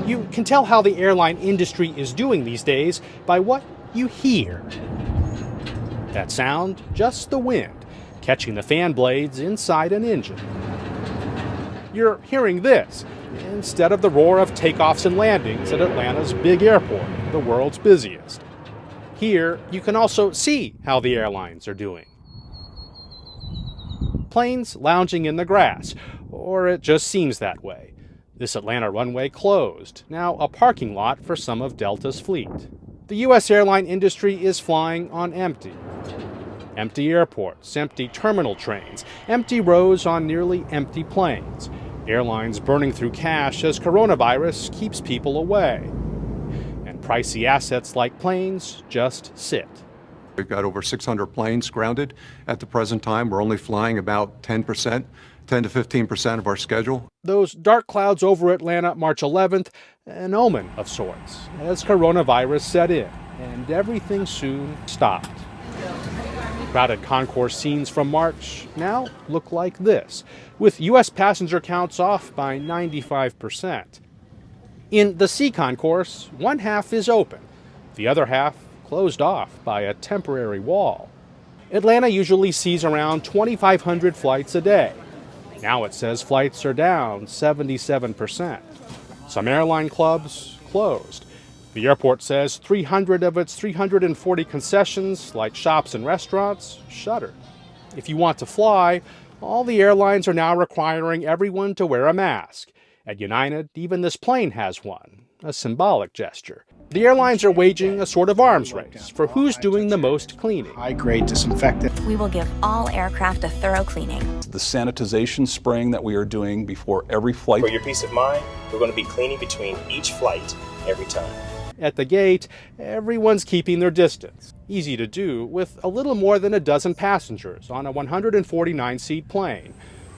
You can tell how the airline industry is doing these days by what you hear. That sound, just the wind, catching the fan blades inside an engine. You're hearing this instead of the roar of takeoffs and landings at Atlanta's big airport, the world's busiest. Here, you can also see how the airlines are doing. Planes lounging in the grass, or it just seems that way. This Atlanta runway closed, now a parking lot for some of Delta's fleet. The U.S. airline industry is flying on empty. Empty airports, empty terminal trains, empty rows on nearly empty planes. Airlines burning through cash as coronavirus keeps people away. And pricey assets like planes just sit. We've got over 600 planes grounded at the present time. We're only flying about 10 to 15% of our schedule. Those dark clouds over Atlanta March 11th, an omen of sorts, as coronavirus set in, and everything soon stopped. Crowded concourse scenes from March now look like this, with U.S. passenger counts off by 95%. In the C concourse, one half is open, the other half closed off by a temporary wall. Atlanta usually sees around 2,500 flights a day. Now it says flights are down 77%. Some airline clubs closed. The airport says 300 of its 340 concessions, like shops and restaurants, shuttered. If you want to fly, all the airlines are now requiring everyone to wear a mask. At United, even this plane has one, a symbolic gesture. The airlines are waging a sort of arms race for who's doing the most cleaning. High-grade disinfectant. We will give all aircraft a thorough cleaning. The sanitization spraying that we are doing before every flight. For your peace of mind, we're going to be cleaning between each flight every time. At the gate, everyone's keeping their distance. Easy to do with a little more than a dozen passengers on a 149-seat plane.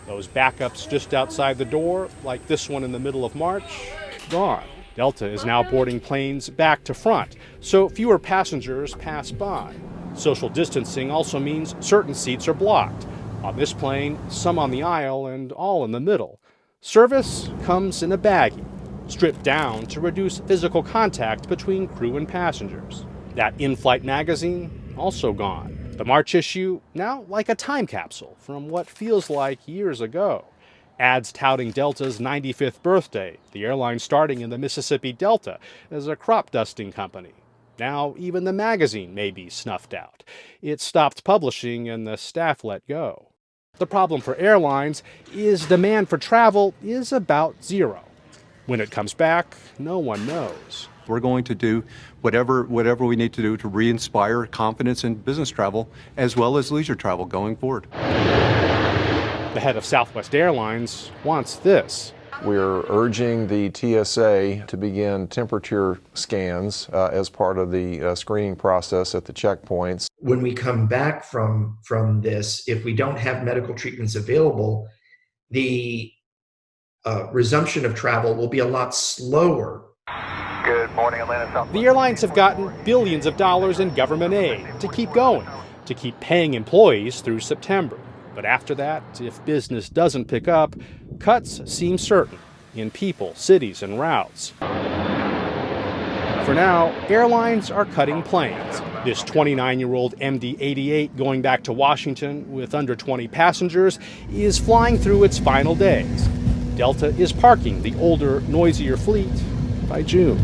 Those backups just outside the door, like this one in the middle of March, gone. Delta is now boarding planes back to front, so fewer passengers pass by. Social distancing also means certain seats are blocked. On this plane, some on the aisle and all in the middle. Service comes in a baggie, stripped down to reduce physical contact between crew and passengers. That in-flight magazine, also gone. The March issue, now like a time capsule from what feels like years ago. Ads touting Delta's 95th birthday, the airline starting in the Mississippi Delta as a crop dusting company. Now even the magazine may be snuffed out. It stopped publishing and the staff let go. The problem for airlines is demand for travel is about zero. When it comes back, no one knows. We're going to do whatever we need to do to re-inspire confidence in business travel as well as leisure travel going forward. The head of Southwest Airlines wants this. We're urging the TSA to begin temperature scans as part of the screening process at the checkpoints. When we come back from this, if we don't have medical treatments available, the resumption of travel will be a lot slower. Good morning, Atlanta Southwest. The airlines have gotten billions of dollars in government aid to keep going, to keep paying employees through September. But after that, if business doesn't pick up, cuts seem certain in people, cities, and routes. For now, airlines are cutting planes. This 29-year-old MD-88 going back to Washington with under 20 passengers is flying through its final days. Delta is parking the older, noisier fleet by June.